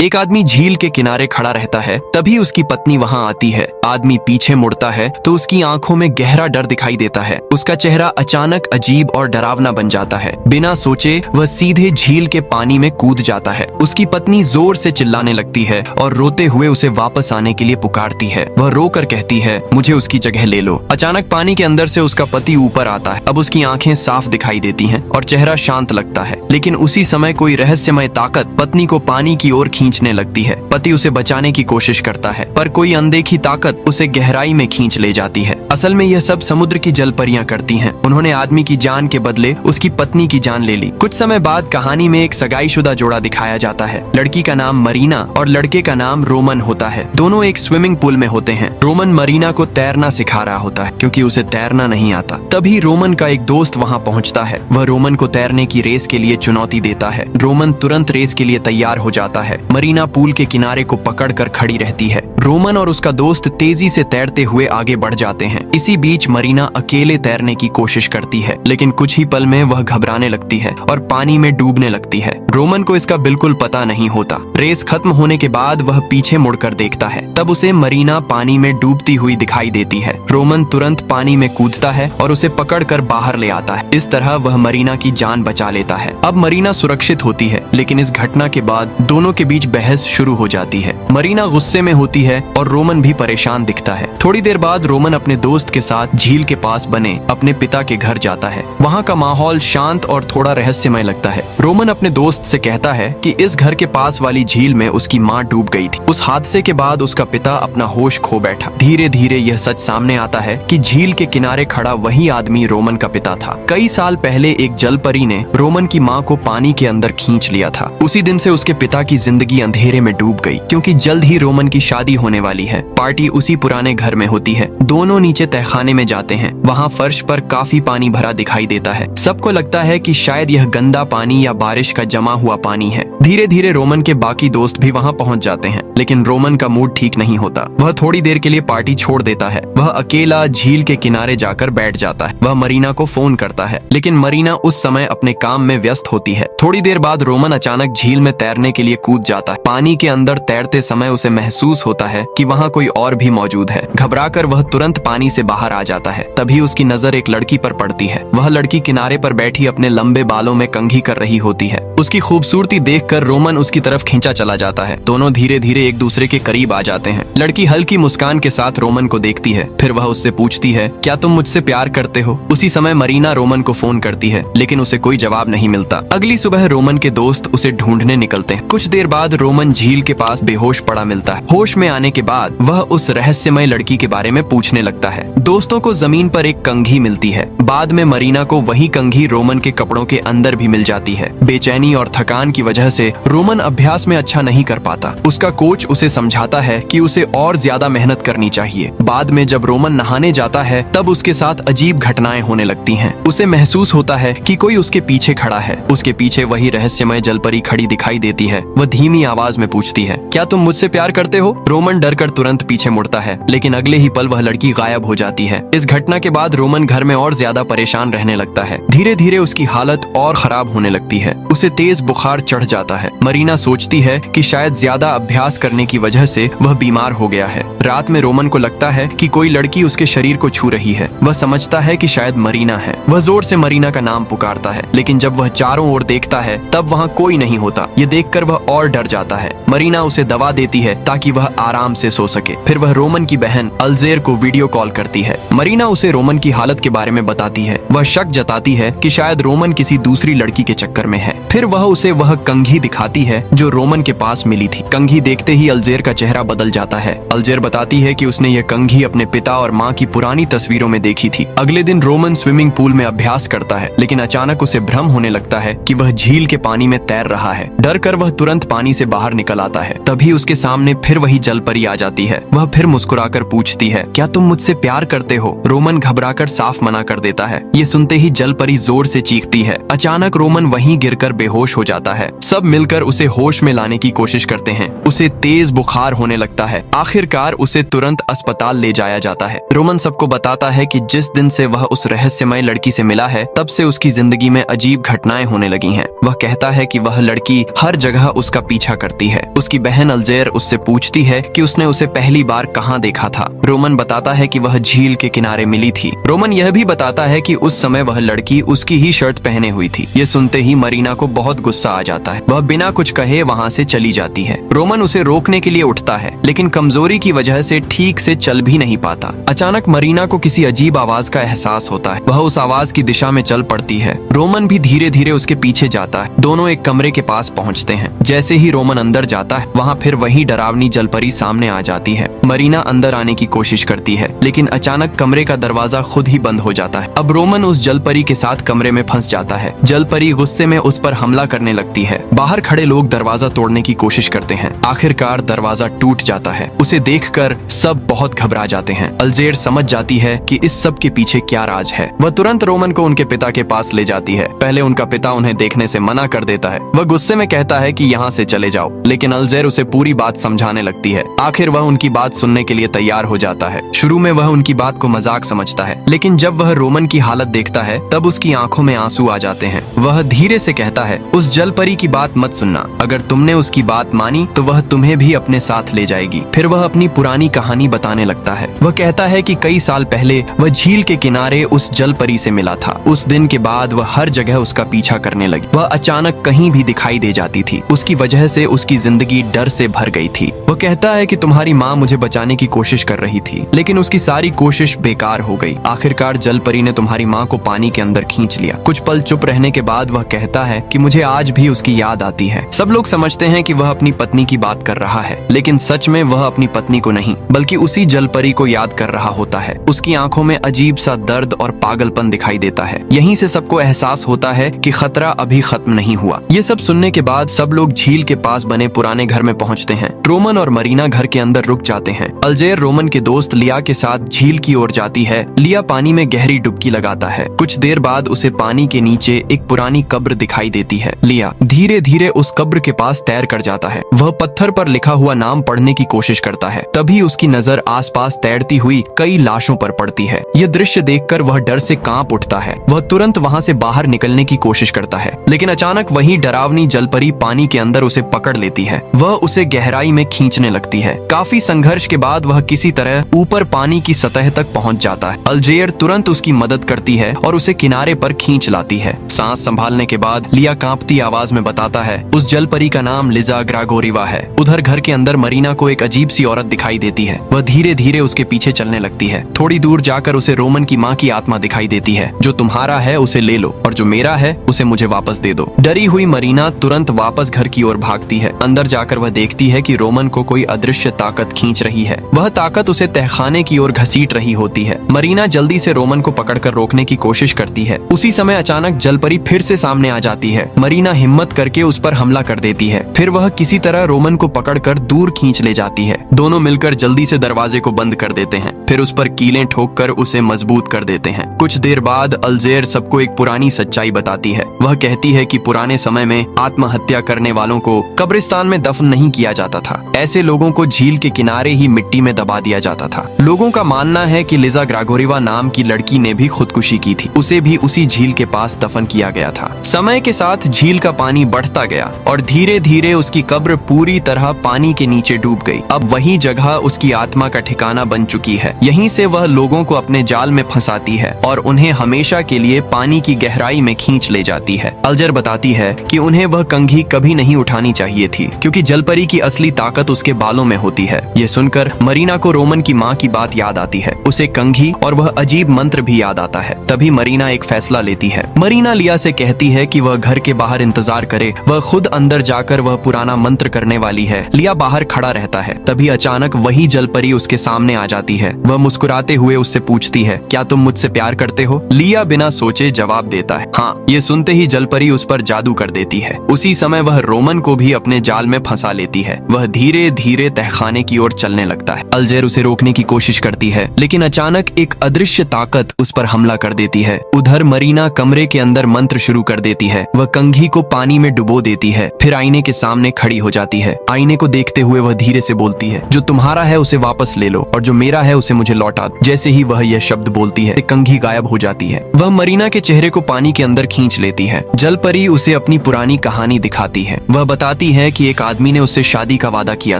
एक आदमी झील के किनारे खड़ा रहता है, तभी उसकी पत्नी वहाँ आती है। आदमी पीछे मुड़ता है तो उसकी आंखों में गहरा डर दिखाई देता है। उसका चेहरा अचानक अजीब और डरावना बन जाता है। बिना सोचे वह सीधे झील के पानी में कूद जाता है। उसकी पत्नी जोर से चिल्लाने लगती है और रोते हुए उसे वापस आने के लिए पुकारती है। वह रोकर कहती है, मुझे उसकी जगह ले लो। अचानक पानी के अंदर से उसका पति ऊपर आता है। अब उसकी आंखें साफ दिखाई देती हैं और चेहरा शांत लगता है, लेकिन उसी समय कोई रहस्यमय ताकत पत्नी को पानी की ओर खींचने लगती है। पति उसे बचाने की कोशिश करता है, पर कोई अनदेखी ताकत उसे गहराई में खींच ले जाती है। असल में यह सब समुद्र की जलपरियां करती हैं। उन्होंने आदमी की जान के बदले उसकी पत्नी की जान ले ली। कुछ समय बाद कहानी में एक सगाईशुदा जोड़ा दिखाया जाता है। लड़की का नाम मरीना और लड़के का नाम रोमन होता है। दोनों एक स्विमिंग पूल में होते हैं। रोमन मरीना को तैरना सिखा रहा होता है क्योंकि उसे तैरना नहीं आता। तभी रोमन का एक दोस्त वहाँ पहुँचता है। वह रोमन को तैरने की रेस के लिए चुनौती देता है। रोमन तुरंत रेस के लिए तैयार हो जाता है। मरीना पूल के किनारे को पकड़कर खड़ी रहती है। रोमन और उसका दोस्त तेजी से तैरते हुए आगे बढ़ जाते हैं। इसी बीच मरीना अकेले तैरने की कोशिश करती है, लेकिन कुछ ही पल में वह घबराने लगती है और पानी में डूबने लगती है। रोमन को इसका बिल्कुल पता नहीं होता। रेस खत्म होने के बाद वह पीछे मुड़कर देखता है, तब उसे मरीना पानी में डूबती हुई दिखाई देती है। रोमन तुरंत पानी में कूदता है और उसे पकड़कर बाहर ले आता है। इस तरह वह मरीना की जान बचा लेता है। अब मरीना सुरक्षित होती है, लेकिन इस घटना के बाद दोनों के बीच बहस शुरू हो जाती है। मरीना गुस्से में होती है और रोमन भी परेशान दिखता है। थोड़ी देर बाद रोमन अपने दोस्त के साथ झील के पास बने अपने पिता के घर जाता है। वहाँ का माहौल शांत और थोड़ा रहस्यमय लगता है। रोमन अपने दोस्त से कहता है कि इस घर के पास वाली झील में उसकी माँ डूब गई थी। उस हादसे के बाद उसका पिता अपना होश खो बैठा। धीरे धीरे यह सच सामने आता है कि झील के किनारे खड़ा वही आदमी रोमन का पिता था। कई साल पहले एक जलपरी ने रोमन की माँ को पानी के अंदर खींच लिया था। उसी दिन से उसके पिता की जिंदगी अंधेरे में डूब गई, क्योंकि जल्द ही रोमन की शादी होने वाली है। पार्टी उसी पुराने घर में होती है। दोनों नीचे तहखाने में जाते हैं। वहाँ फर्श पर काफी पानी भरा दिखाई देता है। सबको लगता है कि शायद यह गंदा पानी या बारिश का जमा हुआ पानी है। धीरे धीरे रोमन के बाकी दोस्त भी वहाँ पहुँच जाते हैं, लेकिन रोमन का मूड ठीक नहीं होता। वह थोड़ी देर के लिए पार्टी छोड़ देता है। वह अकेला झील के किनारे जाकर बैठ जाता है। वह मरीना को फोन करता है, लेकिन मरीना उस समय अपने काम में व्यस्त होती है। थोड़ी देर बाद रोमन अचानक झील में तैरने के लिए कूद जाता है। पानी के अंदर तैरते समय उसे महसूस होता है कि वहाँ कोई और भी मौजूद है। घबराकर वह तुरंत पानी से बाहर आ जाता है। तभी उसकी नजर एक लड़की पर पड़ती है। वह लड़की किनारे पर बैठी अपने लंबे बालों में कंघी कर रही होती है। उसकी खूबसूरती देखकर रोमन उसकी तरफ खींचा चला जाता है। दोनों धीरे धीरे एक दूसरे के करीब आ जाते हैं। लड़की हल्की मुस्कान के साथ रोमन को देखती है। फिर वह उससे पूछती है, क्या तुम मुझसे प्यार करते हो? उसी समय मरीना रोमन को फोन करती है, लेकिन उसे कोई जवाब नहीं मिलता। अगली सुबह रोमन के दोस्त उसे ढूंढने निकलते हैं। कुछ देर बाद रोमन झील के पास बेहोश पड़ा मिलता है। होश में आने के बाद वह उस रहस्यमय लड़की के बारे में पूछने लगता है। दोस्तों को जमीन पर एक कंघी मिलती है। बाद में मरीना को वही कंघी रोमन के कपड़ों के अंदर भी मिल जाती है। बेचैनी और थकान की वजह से रोमन अभ्यास में अच्छा नहीं कर पाता। उसका कोच उसे समझाता है कि उसे और ज्यादा मेहनत करनी चाहिए। बाद में जब रोमन नहाने जाता है, तब उसके साथ अजीब घटनाएं होने लगती हैं। उसे महसूस होता है कि कोई उसके पीछे खड़ा है। उसके पीछे वही रहस्यमय जलपरी खड़ी दिखाई देती है। वह धीमी आवाज में पूछती है, क्या तुम मुझसे प्यार करते हो? रोमन डरकर तुरंत पीछे मुड़ता है, लेकिन अगले ही पल वह लड़की गायब हो जाती है। इस घटना के बाद रोमन घर में और ज्यादा परेशान रहने लगता है। धीरे धीरे उसकी हालत और खराब होने लगती है। उसे तेज बुखार चढ़ जाता है। मरीना सोचती है कि शायद ज्यादा अभ्यास करने की वजह से वह बीमार हो गया है। रात में रोमन को लगता है कि कोई लड़की उसके शरीर को छू रही है। वह समझता है कि शायद मरीना है। वह जोर से मरीना का नाम पुकारता है, लेकिन जब वह चारों ओर देखता है, तब वहाँ कोई नहीं होता। ये देखकर वह और डर जाता है। मरीना उसे दवा देती है ताकि वह आराम से सो सके। फिर वह रोमन की बहन अल्जेर को वीडियो कॉल करती है। मरीना उसे रोमन की हालत के बारे में बताती है। वह शक जताती है कि शायद रोमन किसी दूसरी लड़की के चक्कर में है। फिर वह उसे वह कंघी दिखाती है जो रोमन के पास मिली थी। कंघी देखते ही अल्जेर का चेहरा बदल जाता है। अल्जेर बताती है कि उसने यह कंघी अपने पिता और माँ की पुरानी तस्वीरों में देखी थी। अगले दिन रोमन स्विमिंग पूल में अभ्यास करता है, लेकिन अचानक उसे भ्रम होने लगता है कि वह झील के पानी में तैर रहा है। डर कर वह तुरंत पानी से बाहर निकल आता है। तभी उसके सामने फिर वही जलपरी आ जाती है। वह फिर मुस्कुराकर पूछती है, क्या तुम मुझसे प्यार करते हो? रोमन घबराकर साफ मना कर देता है। ये सुनते ही जलपरी जोर से चीखती है। अचानक रोमन वहीं गिरकर बेहोश हो जाता है। सब मिलकर उसे होश में लाने की कोशिश करते हैं। उसे तेज बुखार होने लगता है। आखिरकार उसे तुरंत अस्पताल ले जाया जाता है। रोमन सबको बताता है कि जिस दिन से वह उस रहस्यमय लड़की से मिला है तब से उसकी जिंदगी में अजीब घटनाएं होने लगी हैं। वह कहता है कि वह लड़की हर जगह उसका पीछा करती है। उसकी बहन अल्जेर उससे पूछती है कि उसने उसे पहली बार कहाँ देखा था। रोमन बताता है कि वह झील के किनारे मिली थी। रोमन यह भी बताता है कि उस समय वह लड़की उसकी ही शर्ट पहने हुई थी। ये सुनते ही मरीना को बहुत गुस्सा आ जाता है। वह बिना कुछ कहे वहाँ से चली जाती है। रोमन उसे रोकने के लिए उठता है लेकिन कमजोरी की वजह से ठीक से चल भी नहीं पाता। अचानक मरीना को किसी अजीब आवाज का एहसास होता है। वह उस आवाज की दिशा में चल पड़ती है। रोमन भी धीरे धीरे उसके पीछे जाता है। दोनों एक कमरे के पास पहुंचते हैं। जैसे ही रोमन अंदर जाता है वहाँ फिर वही डरावनी जलपरी सामने आ जाती है। मरीना अंदर आने की कोशिश करती है लेकिन अचानक कमरे का दरवाजा खुद ही बंद हो जाता है। अब रोमन उस जलपरी के साथ कमरे में फंस जाता है। जलपरी गुस्से में उस पर हमला करने लगती है। बाहर खड़े लोग दरवाजा तोड़ने की कोशिश करते हैं। आखिरकार दरवाजा टूट जाता है। उसे देखकर सब बहुत घबरा जाते हैं। अल्जेर समझ जाती है कि इस सब के पीछे क्या राज है। वह तुरंत रोमन को उनके पिता के पास ले जाती है। पहले उनका पिता उन्हें देखने से मना कर देता है। वह गुस्से में कहता है कि यहाँ से चले जाओ, लेकिन अल्जेर उसे पूरी बात समझाने लगती है। आखिर वह उनकी बात सुनने के लिए तैयार हो जाता है। शुरू में वह उनकी बात को मजाक समझता है लेकिन जब वह रोमन की हालत देखता है तब उसकी आंखों में आंसू आ जाते हैं। वह धीरे से कहता है, उस जलपरी की बात मत सुनना। अगर तुमने उसकी बात मानी तो वह तुम्हें भी अपने साथ ले जाएगी। फिर वह अपनी पुरानी कहानी बताने लगता है। वह कहता है कि कई साल पहले वह झील के किनारे उस जलपरी से मिला था। उस दिन के बाद वह हर जगह उसका पीछा करने लगी। वह अचानक कहीं भी दिखाई दे जाती थी। उसकी वजह से उसकी जिंदगी डर से भर गई थी। वह कहता है कि तुम्हारी माँ मुझे बचाने की कोशिश कर रही थी लेकिन उसकी सारी कोशिश बेकार हो गई। आखिरकार जलपरी ने तुम्हारी माँ को पानी के अंदर खींच लिया। कुछ पल चुप रहने के बाद वह कहता है कि मुझे आज भी उसकी याद आती है। सब लोग समझते हैं कि वह अपनी पत्नी की बात कर रहा है लेकिन सच में वह अपनी पत्नी को नहीं बल्कि उसी जलपरी को याद कर रहा होता है। उसकी आंखों में अजीब सा दर्द और पागलपन दिखाई देता है। यहीं से सबको एहसास होता है कि खतरा अभी खत्म नहीं हुआ। ये सब सुनने के बाद सब लोग झील के पास बने पुराने घर में पहुंचते हैं। रोमन और मरीना घर के अंदर रुक जाते हैं। अल्जेर रोमन के दोस्त लिया के साथ झील की ओर जाती है। लिया पानी में गहरी डुबकी लगाता है। कुछ देर बाद उसे पानी के नीचे एक पुरानी कब्र दिखाई देती है। लिया धीरे धीरे उस कब्र के पास तैर कर जाता है। वह पत्थर पर लिखा हुआ नाम पढ़ने की कोशिश करता है। तभी उसकी नजर आसपास तैरती हुई कई लाशों पर पड़ती है। यह दृश्य देखकर वह डर से कांप उठता है। वह तुरंत वहां से बाहर निकलने की कोशिश करता है लेकिन अचानक वही डरावनी जलपरी पानी के अंदर उसे पकड़ लेती है। वह उसे गहराई में खींचने लगती है। काफी संघर्ष के बाद वह किसी तरह ऊपर पानी की सतह तक पहुंच जाता है। अल्जेर तुरंत उसकी मदद करती है और उसे किनारे पर खींच लाती है। सांस संभालने के बाद लिया कांपती आवाज में बताता है, उस जलपरी का नाम लिजा ग्रागोरिवा है। उधर घर के अंदर मरीना को एक अजीब सी औरत दिखाई देती है। वह धीरे धीरे उसके पीछे चलने लगती है। थोड़ी दूर जाकर उसे रोमन की माँ की आत्मा दिखाई देती है। जो तुम्हारा है उसे ले लो और जो मेरा है उसे मुझे वापस दे दो। डरी हुई मरीना तुरंत वापस घर की ओर भागती है। अंदर जाकर वह देखती है कि रोमन को कोई अदृश्य ताकत खींच रही है। वह ताकत उसे तहखाने की ओर घसीट रही होती है। मरीना जल्दी से रोमन को पकड़कर रोकने की कोशिश करती है। उसी समय अचानक जलपरी फिर से सामने आ जाती है। मरीना हिम्मत करके उस पर हमला कर देती है। फिर वह किसी तरह रोमन को पकड़कर दूर खींच ले जाती है। दोनों मिलकर जल्दी से दरवाजे को बंद कर देते हैं। फिर उस पर कीलें ठोककर उसे मजबूत कर देते हैं। कुछ देर बाद अल्जेर सबको एक पुरानी सच्चाई बताती है। वह कहती है कि पुराने समय में आत्महत्या करने वालों को कब्रिस्तान में दफन नहीं किया जाता था। ऐसे लोगों को झील के किनारे ही मिट्टी में दबा दिया जाता था। लोगों का मानना है कि लिजा ग्रागोरिवा नाम की लड़की ने भी खुदकुशी की थी। उसे भी उसी झील के पास दफन किया गया था। समय के साथ झील का पानी बढ़ता गया और धीरे धीरे उसकी कब्र पूरी तरह पानी के नीचे डूब गई। अब वही जगह उसकी आत्मा का ठिकाना बन चुकी है। यहीं से वह लोगों को अपने जाल में फंसाती है और उन्हें हमेशा के लिए पानी की गहराई में खींच ले जाती है। अल्जेर बताती है कि उन्हें वह कंघी कभी नहीं उठानी चाहिए थी क्योंकि जलपरी की असली ताकत उसके बालों में होती है। ये सुनकर मरीना को रोमन की माँ की बात याद आती है। उसे कंघी और वह अजीब मंत्र भी याद आता है। तभी मरीना एक फैसला लेती है। मरीना लिया से कहती है कि वह घर के बाहर इंतजार करे। वह खुद अंदर जाकर वह पुराना मंत्र करने वाली है। लिया बाहर खड़ा रहता है। तभी अचानक वही जलपरी उसके सामने आ जाती है। वह मुस्कुराते हुए उससे पूछती है, क्या तुम मुझसे प्यार करते हो? लिया बिना सोचे जवाब देता है, हाँ। ये सुनते ही जलपरी उस पर जादू कर देती है। उसी समय वह रोमन को भी अपने जाल में फंसा लेती है। वह धीरे धीरे तहखाने की ओर चलने लगता है। अल्जेर उसे रोकने की कोशिश करती है लेकिन अचानक एक अदृश्य ताकत उस पर हमला कर देती है। उधर मरीना कमरे के अंदर मंत्र शुरू कर देती है। वह कंघी को पानी में डुबो देती है। फिर आईने के सामने खड़ी हो जाती है। है। आईने को देखते हुए वह धीरे से बोलती है, जो तुम्हारा है उसे वापस ले लो और जो मेरा है उसे मुझे लौटा दो। जैसे ही वह यह शब्द बोलती है, कंघी गायब हो जाती है। वह मरीना के चेहरे को पानी के अंदर खींच लेती है। जल परी उसे अपनी पुरानी कहानी दिखाती है। वह बताती है कि एक आदमी ने उससे शादी का वादा किया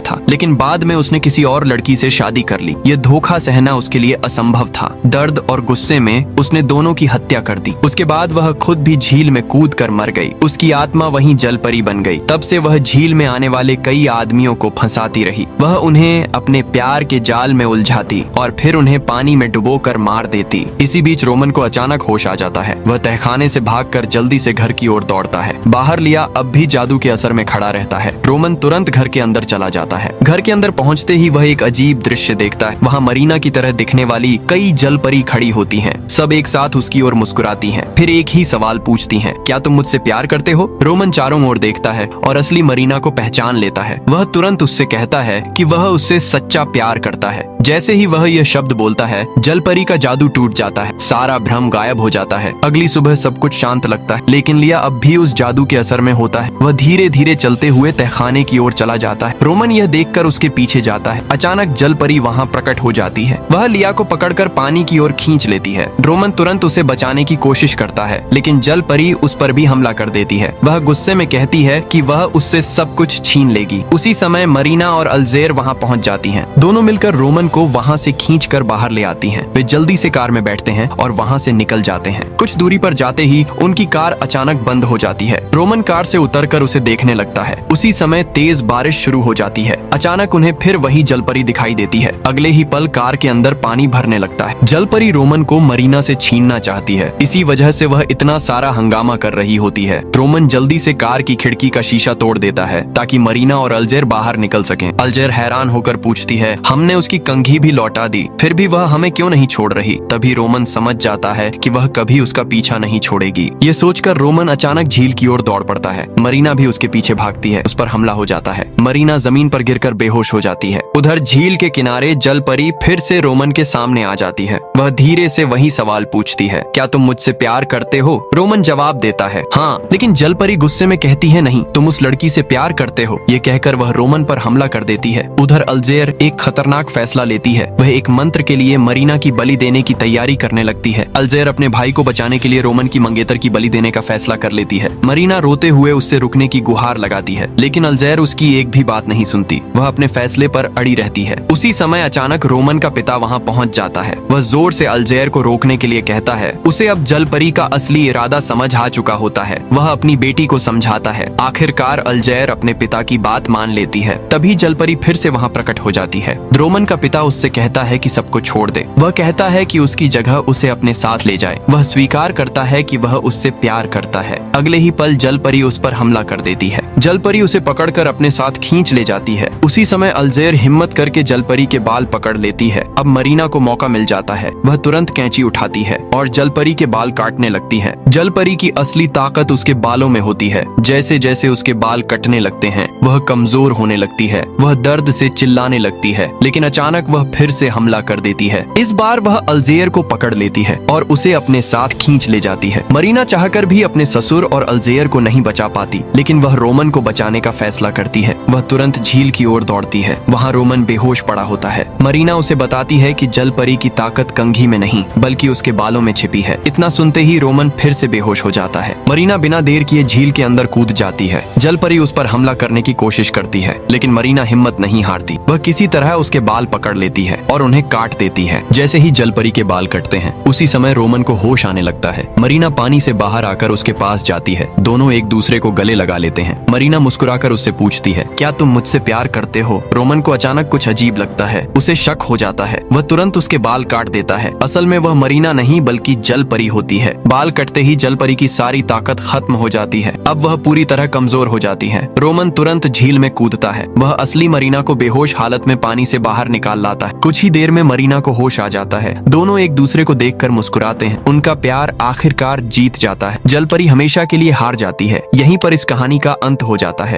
था, लेकिन बाद में उसने किसी और लड़की से शादी कर ली। यह धोखा सहना उसके लिए असंभव था। दर्द और गुस्से में उसने दोनों की हत्या कर दी। उसके बाद वह खुद भी झील में कूद कर मर गई। उसकी आत्मा वहीं जल परी बन गई। तब से वह झील में आने वाले कई आदमियों को फंसाती रही। वह उन्हें अपने प्यार के जाल में उलझाती और फिर उन्हें पानी में डुबोकर मार देती। इसी बीच रोमन को अचानक होश आ जाता है। वह तहखाने से भागकर जल्दी से घर की ओर दौड़ता है। बाहर लिया अब भी जादू के असर में खड़ा रहता है। रोमन तुरंत घर के अंदर चला जाता है। घर के अंदर पहुंचते ही वह एक अजीब दृश्य देखता है। वहाँ मरीना की तरह दिखने वाली कई जल परी खड़ी होती हैं। सब एक साथ उसकी ओर मुस्कुराती हैं। फिर एक ही सवाल पूछती हैं, क्या तुम मुझसे प्यार करते हो? रोमन चारों ओर देखता है और असली मरीना को पहचान लेता है। वह तुरंत उससे कहता है कि वह उससे सच्चा प्यार करता है। जैसे ही वह यह शब्द बोलता है, जल परी का जादू टूट जाता है। सारा भ्रम गायब हो जाता है। अगली सुबह सब कुछ शांत लगता है, लेकिन लिया अब भी उस जादू के असर में होता है। वह धीरे धीरे चलते हुए तहखाने की ओर चला जाता है। रोमन यह देखकर उसके पीछे जाता है। अचानक जल परी वहाँ प्रकट हो जाती है। वह लिया को पकड़कर पानी की ओर खींच लेती है। रोमन तुरंत उसे बचाने की कोशिश करता है, लेकिन जल परी उस पर भी हमला कर देती है। वह गुस्से में कहती है कि वह उससे सब कुछ छीन लेगी। उसी समय मरीना और अल्जेर वहाँ पहुँच जाती हैं। दोनों मिलकर रोमन को वहाँ से खींचकर बाहर ले आती हैं। वे जल्दी से कार में बैठते हैं और वहाँ से निकल जाते हैं। कुछ दूरी पर जाते ही उनकी कार अचानक बंद हो जाती है। रोमन कार से उतरकर उसे देखने लगता है। उसी समय तेज बारिश शुरू हो जाती है। अचानक उन्हें फिर वही जलपरी दिखाई देती है। अगले ही पल कार के अंदर पानी भरने लगता है। जलपरी रोमन को मरीना से छीनना चाहती है। इसी वजह से वह इतना सारा हंगामा कर रही होती है। रोमन जल्दी से कार की खिड़की का शीशा तोड़ देता है ताकि मरीना और अल्जेर बाहर निकल सकें। अल्जेर हैरान होकर पूछती है, हमने उसकी कंघी भी लौटा दी, फिर भी वह हमें क्यों नहीं छोड़ रही? तभी रोमन समझ जाता है कि वह कभी उसका पीछा नहीं छोड़ेगी। ये सोचकर रोमन अचानक झील की ओर दौड़ पड़ता है। मरीना भी उसके पीछे भागती है। उस पर हमला हो जाता है। मरीना जमीन पर गिरकर बेहोश हो जाती है। उधर झील के किनारे जल परी फिर से रोमन के सामने आ जाती है। वह धीरे से वही सवाल पूछती है, क्या तुम मुझसे प्यार करते हो? रोमन जवाब देता है, हाँ, लेकिन जल परी गुस्से में कहती है, नहीं, तुम उस लड़की से प्यार करते हो। ये कहकर वह रोमन पर हमला कर देती है। उधर अल्जेर एक खतरनाक फैसला लेती है। वह एक मंत्र के लिए मरीना की बलि देने की तैयारी करने लगती है। अल्जेर अपने भाई को बचाने के लिए रोमन की मंगेतर की बलि देने का फैसला कर लेती है। मरीना रोते हुए उससे रुकने की गुहार लगाती है, लेकिन अल्जेर उसकी एक भी बात नहीं सुनती। वह अपने फैसले पर अड़ी रहती है। उसी समय अचानक रोमन का पिता वहाँ पहुँच जाता है। वह जोर से अल्जेर को रोकने के लिए कहता है। उसे अब जल परी का असली इरादा समझ आ चुका होता है। वह अपनी बेटी को समझाता है। आखिरकार अल्जेर अपने पिता की बात मान लेती है। तभी जल परी फिर से वहाँ प्रकट हो जाती है। रोमन का पिता उससे कहता है कि सबको छोड़ दे। वह कहता है कि उसकी जगह उसे अपने साथ ले जाए। वह स्वीकार करता है कि वह उससे प्यार करता है। अगले ही पल जल परी उस पर हमला कर देती है। जल परी उसे पकड़कर अपने साथ खींच ले जाती है। उसी समय अल्जेर हिम्मत करके जल परी के बाल पकड़ लेती है। अब मरीना को मौका मिल जाता है। वह तुरंत कैंची उठाती है और जल परी के बाल काटने लगती है। जल परी की असली ताकत उसके बालों में होती है। जैसे जैसे उसके बाल कटने लगते हैं, वह कमजोर होने लगती है। वह दर्द से चिल्लाने लगती है, लेकिन अचानक वह फिर से हमला कर देती है। इस बार वह अल्जेर को पकड़ लेती है और उसे अपने साथ खींच ले जाती है। मरीना चाहकर भी अपने ससुर और अल्जेर को नहीं बचा पाती, लेकिन वह रोमन को बचाने का फैसला करती है। वह तुरंत झील की ओर दौड़ती है। वहाँ रोमन बेहोश पड़ा होता है। मरीना उसे बताती है कि जल परी की ताकत कंघी में नहीं बल्कि उसके बालों में छिपी है। इतना सुनते ही रोमन फिर से बेहोश हो जाता है। मरीना बिना देर किए झील के अंदर कूद जाती है। जल परी उस पर हमला करने की कोशिश करती है, लेकिन मरीना हिम्मत नहीं हारती। वह किसी तरह उसके बाल पकड़ लेती है और उन्हें काट देती है। जैसे ही जल परी के बाल कटते हैं, उसी समय रोमन को होश आने लगता है। मरीना पानी से बाहर आकर उसके पास जाती है। दोनों एक दूसरे को गले लगा लेते हैं। मरीना मुस्कुराकर उससे पूछती है, क्या तुम मुझसे प्यार करते हो? रोमन को अचानक कुछ अजीब लगता है। उसे शक हो जाता है। वह तुरंत उसके बाल काट देता है। असल में वह मरीना नहीं बल्कि जल परी होती है। बाल कटते ही जल परी की सारी ताकत खत्म हो जाती है। अब वह पूरी तरह कमजोर हो जाती है। रोमन तुरंत झील में कूदता है। वह असली मरीना को बेहोश हालत में पानी से बाहर निकाल लाता है। कुछ ही देर में मरीना को होश आ जाता है। दोनों एक दूसरे को देखकर मुस्कुराते हैं। उनका प्यार आखिरकार जीत जाता है। जल परी हमेशा के लिए हार जाती है। यहीं पर इस कहानी का अंत हो जाता है।